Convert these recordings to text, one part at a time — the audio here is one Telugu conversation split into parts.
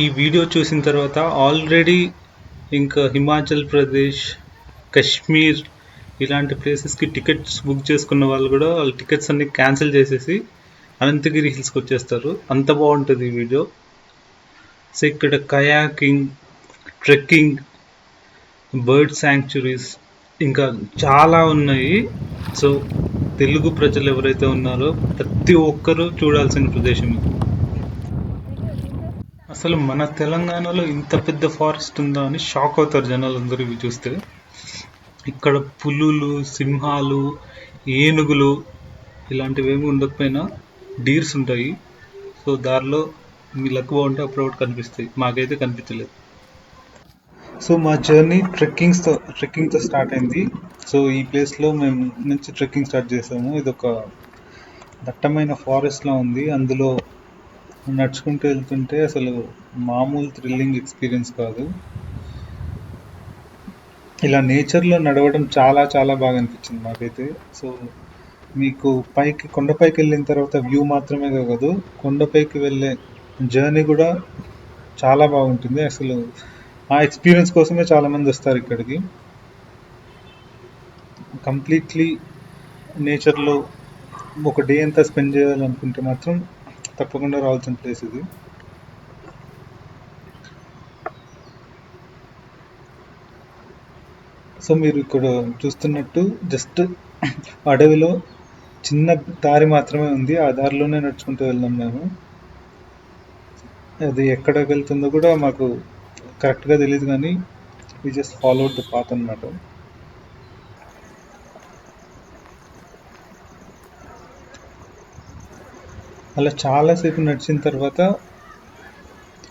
ఈ వీడియో చూసిన తర్వాత ఆల్రెడీ ఇంకా హిమాచల్ ప్రదేశ్, కశ్మీర్ ఇలాంటి ప్లేసెస్కి టికెట్స్ బుక్ చేసుకున్న వాళ్ళు కూడా వాళ్ళ టికెట్స్ అన్ని క్యాన్సిల్ చేసేసి అనంతగిరి హిల్స్కి వచ్చేస్తారు. అంత బాగుంటుంది ఈ వీడియో. సో ఇక్కడ కయాకింగ్, ట్రెక్కింగ్, బర్డ్ శాంక్చురీస్ ఇంకా చాలా ఉన్నాయి. సో తెలుగు ప్రజలు ఎవరైతే ఉన్నారో ప్రతి ఒక్కరూ చూడాల్సిన ప్రదేశం ఇది. అసలు మన తెలంగాణలో ఇంత పెద్ద ఫారెస్ట్ ఉందా అని షాక్ అవుతారు జనాలందరూ ఇవి చూస్తే. ఇక్కడ పులులు, సింహాలు, ఏనుగులు ఇలాంటివి ఏమి ఉండకపోయినా డీర్స్ ఉంటాయి. సో దారిలో మీ లక్ బాగుంటే అప్పుడప్పుడు కనిపిస్తాయి. మాకైతే కనిపించలేదు. సో మా జర్నీ ట్రెక్కింగ్తో స్టార్ట్ అయింది. సో ఈ ప్లేస్లో మేము నుంచి ట్రెక్కింగ్ స్టార్ట్ చేసాము. ఇది ఒక దట్టమైన ఫారెస్ట్లా ఉంది. అందులో నడుచుకుంటూ వెళ్తుంటే అసలు మామూలు థ్రిల్లింగ్ ఎక్స్పీరియన్స్ కాదు. ఇలా నేచర్లో నడవడం చాలా చాలా బాగా అనిపించింది మాకైతే. సో మీకు కొండపైకి వెళ్ళిన తర్వాత వ్యూ మాత్రమే కాదు, కొండపైకి వెళ్ళే జర్నీ కూడా చాలా బాగుంటుంది. అసలు ఆ ఎక్స్పీరియన్స్ కోసమే చాలామంది వస్తారు ఇక్కడికి. కంప్లీట్లీ నేచర్లో ఒక డే అంతా స్పెండ్ చేయాలనుకుంటే మాత్రం తప్పకుండా రావాల్సిన ప్లేస్ ఇది. సో మీరు ఇక్కడ చూస్తున్నట్టు జస్ట్ అడవిలో చిన్న దారి మాత్రమే ఉంది. ఆ దారిలోనే నడుచుకుంటూ వెళ్దాం మేము. అది ఎక్కడికి వెళ్తుందో కూడా మాకు కరెక్ట్గా తెలియదు, కానీ we just followed the path అన్నమాట. అలా చాలాసేపు నడిచిన తర్వాత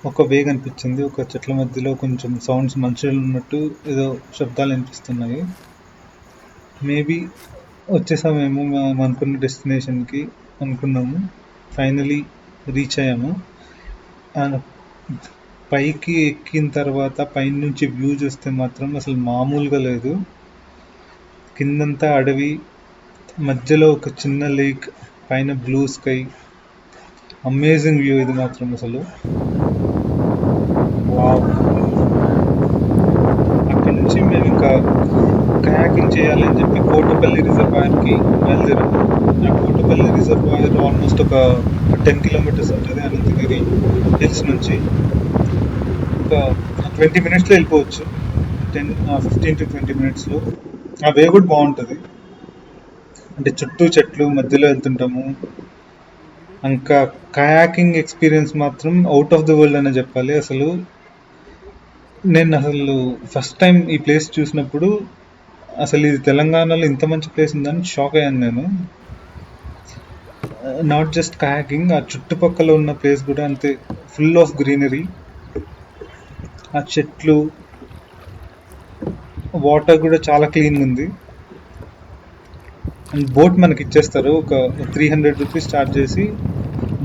ఒక వే కనిపించింది. ఒక చెట్ల మధ్యలో కొంచెం సౌండ్స్, మనుషులు ఉన్నట్టు ఏదో శబ్దాలు వినిపిస్తున్నాయి. మేబీ వచ్చేసామేమో మేము అనుకున్న డెస్టినేషన్కి అనుకున్నాము. ఫైనలీ రీచ్ అయ్యాము. పైకి ఎక్కిన తర్వాత పైన నుంచి వ్యూ చూస్తే మాత్రం అసలు మామూలుగా లేదు. కిందంతా అడవి, మధ్యలో ఒక చిన్న లేక్, పైన బ్లూ స్కై. అమేజింగ్ వ్యూ ఇది మాత్రం అసలు. వావ్. అక్కడి నుంచి మేము ఇంకా కయాకింగ్ చేయాలని చెప్పి కోటపల్లి రిజర్వాయర్కి బయలుదేరాము. ఆ కోటపల్లి రిజర్వాయర్ ఆల్మోస్ట్ ఒక 10 కిలోమీటర్స్ ఉంటుంది అనంతగిరి హిల్స్ నుంచి. ఒక 20 మినిట్స్లో వెళ్ళిపోవచ్చు. 15 to 20 మినిట్స్లో. ఆ వే కూడా బాగుంటుంది. అంటే చుట్టూ చెట్లు మధ్యలో వెళ్తుంటాము. ఇంకా కయాకింగ్ ఎక్స్పీరియన్స్ మాత్రం అవుట్ ఆఫ్ ద వరల్డ్ అనే చెప్పాలి. నేను ఫస్ట్ టైం ఈ ప్లేస్ చూసినప్పుడు అసలు ఇది తెలంగాణలో ఇంత మంచి ప్లేస్ ఉందని షాక్ అయ్యాను నేను. నాట్ జస్ట్ కయాకింగ్, ఆ చుట్టుపక్కల ఉన్న ప్లేస్ కూడా అంతే ఫుల్ ఆఫ్ గ్రీనరీ. ఆ చెట్లు, వాటర్ కూడా చాలా క్లీన్గా ఉంది. అండ్ బోట్ మనకి ఇచ్చేస్తారు. ఒక 300 రూపీస్ ఛార్జ్ చేసి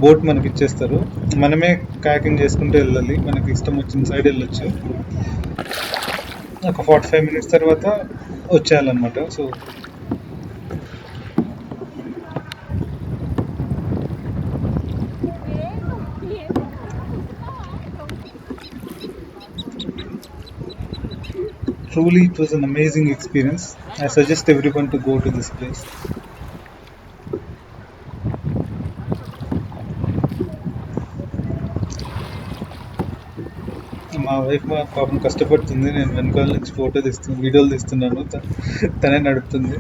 బోట్ మనకి ఇచ్చేస్తారు. మనమే కయాకింగ్ చేసుకుంటూ వెళ్ళాలి. మనకి ఇష్టం వచ్చిన సైడ్ వెళ్ళొచ్చు. ఒక 45 మినిట్స్ తర్వాత వచ్చేయాలన్నమాట. So truly it was an amazing experience. I suggest everyone to go to this place. మా వైఫ్ పాపం కష్టపడుతుంది. నేను వెనకాల నుంచి వీడియోలు తీస్తున్నాను. తనే నడుపుతుంది.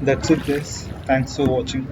That's it guys. Thanks for watching.